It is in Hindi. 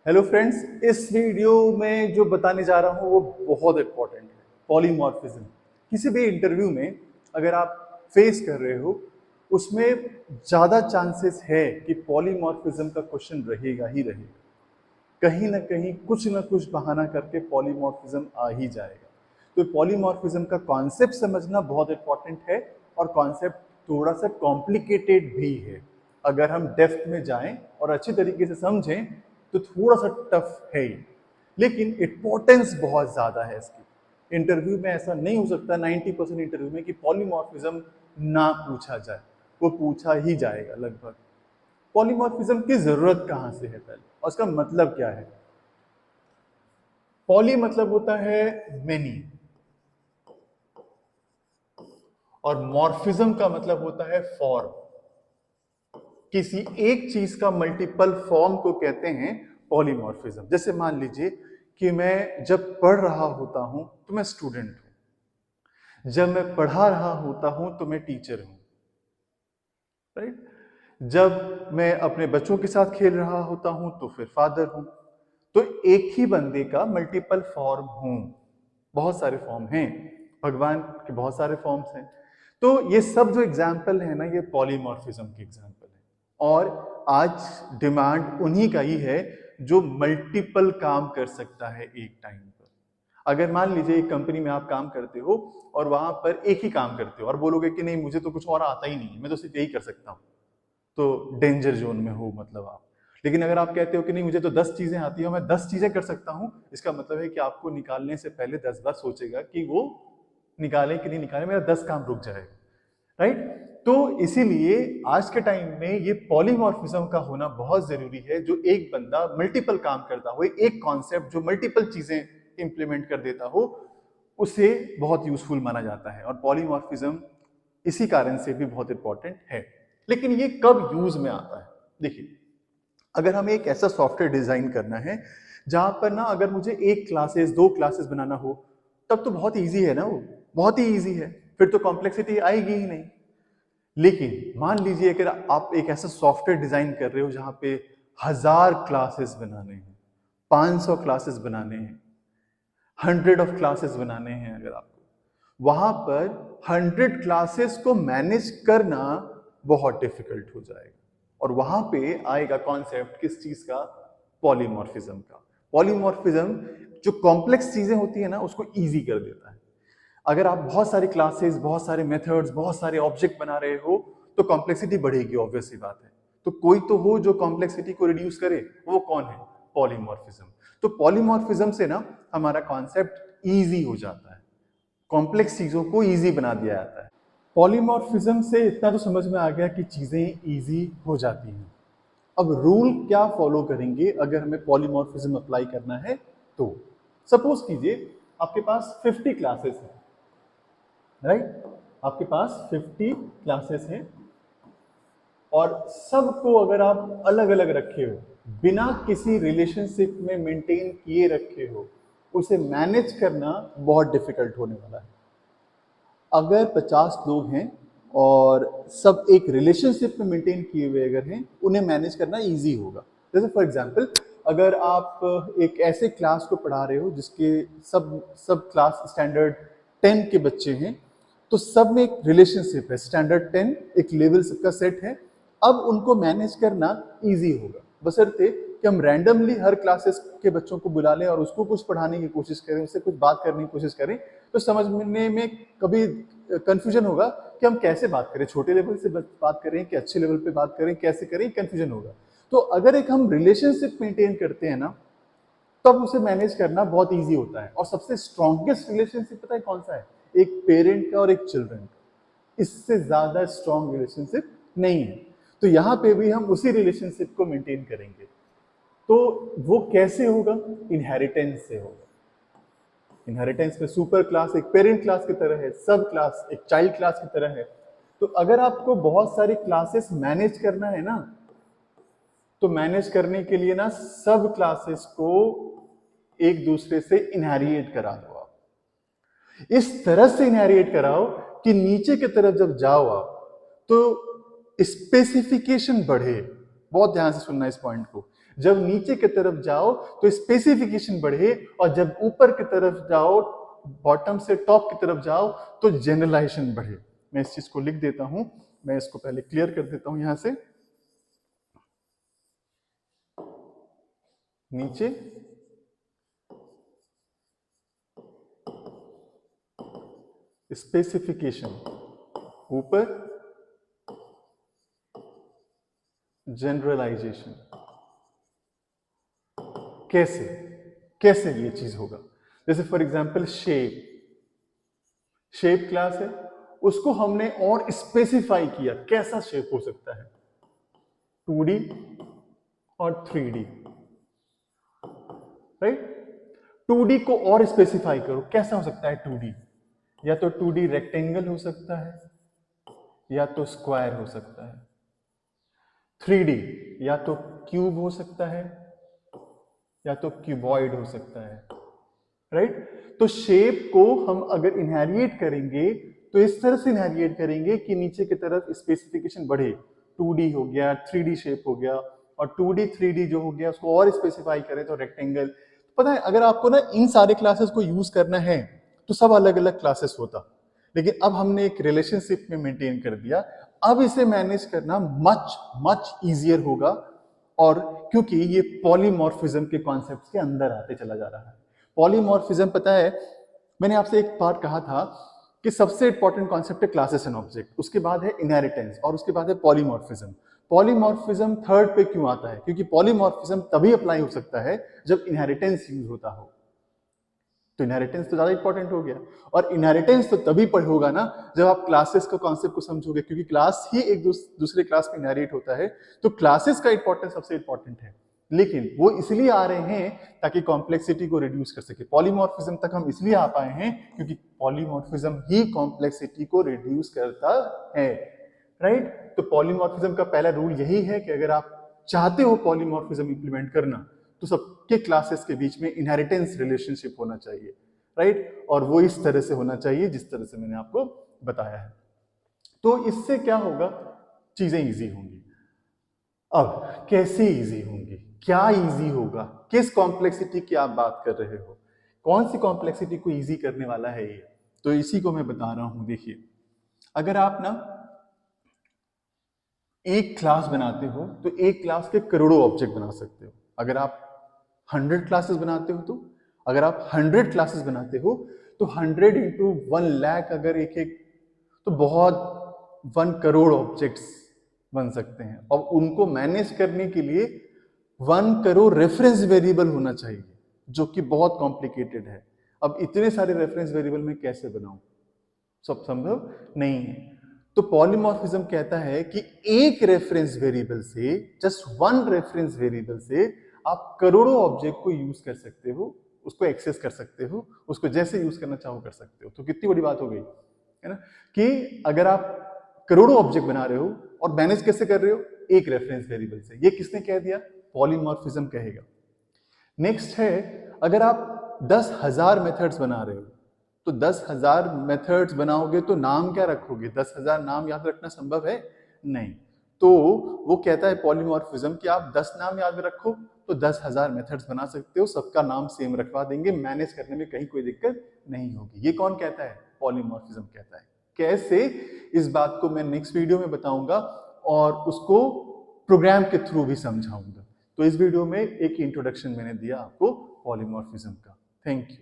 हेलो फ्रेंड्स, इस वीडियो में जो बताने जा रहा हूँ वो बहुत इंपॉर्टेंट है। पॉलीमॉर्फिज्म किसी भी इंटरव्यू में अगर आप फेस कर रहे हो उसमें ज़्यादा चांसेस है कि पॉलीमॉर्फिज्म का क्वेश्चन रहेगा ही रहेगा। कहीं ना कुछ बहाना करके पॉलीमॉर्फिज्म आ ही जाएगा। तो पॉलीमॉर्फिज्म का कॉन्सेप्ट समझना बहुत इंपॉर्टेंट है और कॉन्सेप्ट थोड़ा सा कॉम्प्लिकेटेड भी है। अगर हम डेप्थ में जाएं और अच्छी तरीके से समझें तो थोड़ा सा टफ है ही, लेकिन इंपॉर्टेंस बहुत ज़्यादा है इसकी। इंटरव्यू में ऐसा नहीं हो सकता 90% इंटरव्यू में कि पॉलीमॉर्फिज्म ना पूछा जाए, वो पूछा ही जाएगा लगभग। पॉलीमॉर्फिज्म की जरूरत कहाँ से है पहले और उसका मतलब क्या है? पॉली मतलब होता है मेनी और मॉर्फिज्म का मतलब होता है फॉर्म। किसी एक चीज का मल्टीपल फॉर्म को कहते हैं पॉलीमॉर्फिज्म। जैसे मान लीजिए कि मैं जब पढ़ रहा होता हूं तो मैं स्टूडेंट हूं, जब मैं पढ़ा रहा होता हूं तो मैं टीचर हूं, राइट? जब मैं अपने बच्चों के साथ खेल रहा होता हूं तो फिर फादर हूं। तो एक ही बंदे का मल्टीपल फॉर्म हूं। बहुत सारे फॉर्म हैं, भगवान के बहुत सारे फॉर्म्स हैं। तो ये सब जो एग्जाम्पल है ना, ये पॉलीमॉर्फिज्म के एग्जाम्पल है। और आज डिमांड उन्हीं का ही है जो मल्टीपल काम कर सकता है एक टाइम पर। अगर मान लीजिए एक कंपनी में आप काम करते हो और वहां पर एक ही काम करते हो और बोलोगे कि नहीं मुझे तो कुछ और आता ही नहीं है, मैं तो सिर्फ यही कर सकता हूँ, तो डेंजर जोन में हो मतलब आप। लेकिन अगर आप कहते हो कि नहीं मुझे तो 10 चीजें आती है, मैं 10 चीजें कर सकता हूं, इसका मतलब है कि आपको निकालने से पहले 10 बार सोचेगा कि वो निकाले कि नहीं निकाले, मेरा 10 काम रुक जाएगा, राइट? तो इसीलिए आज के टाइम में ये पॉलीमॉर्फिज्म का होना बहुत जरूरी है। जो एक बंदा मल्टीपल काम करता हो, एक कॉन्सेप्ट जो मल्टीपल चीजें इंप्लीमेंट कर देता हो, उसे बहुत यूजफुल माना जाता है। और पॉलीमॉर्फिज्म इसी कारण से भी बहुत इंपॉर्टेंट है। लेकिन ये कब यूज में आता है? देखिए, अगर हमें एक ऐसा सॉफ्टवेयर डिजाइन करना है जहां पर ना अगर मुझे एक क्लासेस दो क्लासेस बनाना हो, तब तो बहुत इजी है ना, वो बहुत ही इजी है, फिर तो कॉम्प्लेक्सिटी आएगी ही नहीं। लेकिन मान लीजिए अगर आप एक ऐसा सॉफ्टवेयर डिजाइन कर रहे हो जहां पे 1000 क्लासेस बनाने हैं, 500 क्लासेस बनाने हैं, 100 क्लासेस बनाने हैं, अगर आपको वहां पर 100 क्लासेस को मैनेज करना बहुत डिफिकल्ट हो जाएगा। और वहां पे आएगा कॉन्सेप्ट किस चीज का? पॉलीमॉर्फिज्म का। पॉलीमॉर्फिज्म जो कॉम्प्लेक्स चीजें होती है ना उसको इजी कर देता है। अगर आप बहुत सारी क्लासेस, बहुत सारे मेथड्स, बहुत सारे ऑब्जेक्ट बना रहे हो तो कॉम्प्लेक्सिटी बढ़ेगी, ऑब्वियस सी बात है। तो कोई तो हो जो कॉम्प्लेक्सिटी को रिड्यूस करे, वो कौन है? पॉलीमॉर्फिज्म। तो पॉलीमॉर्फिज्म से ना हमारा कॉन्सेप्ट इजी हो जाता है, कॉम्प्लेक्स चीजों को इजी बना दिया जाता है। पॉलीमॉर्फिज्म से इतना तो समझ में आ गया कि चीजें इजी हो जाती हैं। अब रूल क्या फॉलो करेंगे अगर हमें पॉलीमॉर्फिज्म अप्लाई करना है? तो सपोज कीजिए आपके पास 50 क्लासेस हैं, राइट? आपके पास 50 क्लासेस हैं और सबको अगर आप अलग अलग रखे हो, बिना किसी रिलेशनशिप में मेंटेन किए रखे हो, उसे मैनेज करना बहुत डिफिकल्ट होने वाला है। अगर 50 लोग हैं और सब एक रिलेशनशिप में मेंटेन किए हुए अगर हैं, उन्हें मैनेज करना इजी होगा। जैसे फॉर एग्जांपल, अगर आप एक ऐसे क्लास को पढ़ा रहे हो जिसके सब सब क्लास स्टैंडर्ड 10 के बच्चे हैं, तो सब में एक रिलेशनशिप है, स्टैंडर्ड 10 एक लेवल सबका सेट है। अब उनको मैनेज करना इजी होगा, बशर्ते कि हम रैंडमली हर क्लासेस के बच्चों को बुला लें और उसको कुछ पढ़ाने की कोशिश करें, उससे कुछ बात करने की कोशिश करें, तो समझने में कभी कंफ्यूजन होगा कि हम कैसे बात करें, छोटे लेवल से बात करें कि अच्छे लेवल पे बात करें, कैसे करें, कंफ्यूजन होगा। तो अगर एक हम रिलेशनशिप मेंटेन करते हैं ना, तब उसे मैनेज करना बहुत इजी होता है। और सबसे स्ट्रॉन्गेस्ट रिलेशनशिप पता है कौन सा है? एक पेरेंट का और एक चिल्ड्रन का। इससे ज्यादा स्ट्रॉन्ग रिलेशनशिप नहीं है। तो यहाँ पे भी हम उसी रिलेशनशिप को मेंटेन करेंगे। तो वो कैसे होगा? इनहेरिटेंस से होगा। इनहेरिटेंस में सुपर क्लास एक पेरेंट क्लास की तरह है, सब क्लास एक चाइल्ड क्लास की तरह है। तो अगर आपको बहुत सारी क्लासेस मैनेज करना है ना, तो मैनेज करने के लिए ना सब क्लासेस को एक दूसरे से इनहेरिट करा दो। आप इस तरह से इनहेरिट कराओ कि नीचे की तरफ जब जाओ आप तो स्पेसिफिकेशन बढ़े। बहुत ध्यान से सुनना इस पॉइंट को। जब नीचे की तरफ जाओ तो स्पेसिफिकेशन बढ़े, और जब ऊपर की तरफ जाओ, बॉटम से टॉप की तरफ जाओ, तो जनरलाइजेशन बढ़े। मैं इस चीज को लिख देता हूं, मैं इसको पहले क्लियर कर देता हूं। यहां से नीचे स्पेसिफिकेशन, ऊपर जनरलाइजेशन। कैसे कैसे ये चीज होगा? जैसे फॉर एग्जांपल शेप क्लास है, उसको हमने और स्पेसिफाई किया, कैसा शेप हो सकता है? 2D और 3D, राइट? 2D को और स्पेसिफाई करो, कैसा हो सकता है 2D? या तो 2D रेक्टेंगल हो सकता है, या तो स्क्वायर हो सकता है। 3D या तो क्यूब हो सकता है, या तो क्यूबॉइड हो सकता है, राइट? तो शेप को हम अगर इनहेरिएट करेंगे तो इस तरह से इनहेरिएट करेंगे कि नीचे की तरफ स्पेसिफिकेशन बढ़े। 2D हो गया, 3D शेप हो गया, और 2D 3D जो हो गया उसको और स्पेसिफाई करें तो रेक्टेंगल। पता है, अगर आपको ना इन सारे क्लासेस को यूज करना है तो सब अलग अलग क्लासेस होता, लेकिन अब हमने एक रिलेशनशिप में मेंटेन कर दिया। अब इसे मैनेज करना मच मच इजियर होगा, और क्योंकि ये पॉलीमॉर्फिज्म के कॉन्सेप्ट के अंदर आते चला जा रहा है। पॉलीमॉर्फिज्म, पता है, मैंने आपसे एक बार कहा था कि सबसे इंपॉर्टेंट कॉन्सेप्ट है क्लासेस एंड ऑब्जेक्ट, उसके बाद है इनहेरिटेंस, और उसके बाद है पॉलीमॉर्फिज्म। पॉलीमॉर्फिज्म थर्ड पे क्यों आता है? क्योंकि पॉलीमॉर्फिज्म तभी अप्लाई हो सकता है जब इनहेरिटेंस यूज होता हो। तो इनहेरिटेंस तो ज्यादा इंपॉर्टेंट हो गया, और इनहेरिटेंस तो तभी होगा ना जब आप क्लासेस का कॉन्सेप्ट को समझोगे, क्योंकि क्लास ही एक दूसरे क्लास में इनहेरिट होता है। तो क्लासेस का इंपॉर्टेंस सबसे इंपॉर्टेंट है, लेकिन वो इसलिए आ रहे हैं ताकि कॉम्प्लेक्सिटी को रिड्यूस कर सके। पॉलीमॉर्फिज्म तक हम इसलिए आ पाए हैं क्योंकि पॉलीमॉर्फिज्म ही कॉम्प्लेक्सिटी को रिड्यूस करता है, राइट? तो पॉलीमॉर्फिज्म का पहला रूल यही है कि अगर आप चाहते हो पॉलीमॉर्फिज्म इंप्लीमेंट करना, तो सबके क्लासेस के बीच में इनहेरिटेंस रिलेशनशिप होना चाहिए, राइट? और वो इस तरह से होना चाहिए जिस तरह से मैंने आपको बताया है। तो इससे क्या होगा? चीजें इजी होंगी। अब कैसे इजी होंगी? क्या इजी होगा? किस कॉम्प्लेक्सिटी की आप बात कर रहे हो? कौन सी कॉम्प्लेक्सिटी को इजी करने वाला है ये? तो इसी को मैं बता रहा हूं। देखिए, अगर आप ना एक क्लास बनाते हो तो एक क्लास के करोड़ों ऑब्जेक्ट बना सकते हो। अगर आप 100 क्लासेस बनाते हो, तो अगर आप 100 क्लासेस बनाते हो तो 100 इंटू 1 लाख, अगर एक एक, तो बहुत 1 करोड़ ऑब्जेक्ट्स बन सकते हैं। और उनको मैनेज करने के लिए 1 करोड़ रेफरेंस वेरिएबल होना चाहिए, जो कि बहुत कॉम्प्लिकेटेड है। अब इतने सारे रेफरेंस वेरिएबल में कैसे बनाऊं? सब संभव नहीं है। तो पॉलीमॉर्फिज्म कहता है कि एक रेफरेंस वेरिएबल से, जस्ट 1 रेफरेंस वेरिएबल से आप करोड़ों ऑब्जेक्ट को यूज कर सकते हो, उसको एक्सेस कर सकते हो, उसको जैसे यूज करना चाहो कर सकते हो। तो कितनी बड़ी बात हो गई है ना, कि अगर आप करोड़ों ऑब्जेक्ट बना रहे हो और मैनेज कैसे कर रहे हो? एक रेफरेंस वेरिएबल से। ये किसने कह दिया? पॉलीमॉर्फिज्म कहेगा। नेक्स्ट है, अगर आप 10,000 मेथड्स बना रहे हो, तो 10,000 मेथड्स बनाओगे तो नाम क्या रखोगे? 10,000 नाम याद रखना संभव है? नहीं। तो वो कहता है पॉलीमॉर्फिज्म कि आप 10 नाम याद रखो तो 10,000 मेथड्स बना सकते हो, सबका नाम सेम रखवा देंगे, मैनेज करने में कहीं कोई दिक्कत नहीं होगी। ये कौन कहता है? पॉलीमॉर्फिज्म कहता है। कैसे? इस बात को मैं नेक्स्ट वीडियो में बताऊंगा, और उसको प्रोग्राम के थ्रू भी समझाऊंगा। तो इस वीडियो में एक इंट्रोडक्शन मैंने दिया आपको पॉलीमॉर्फिज्म का। Thank you.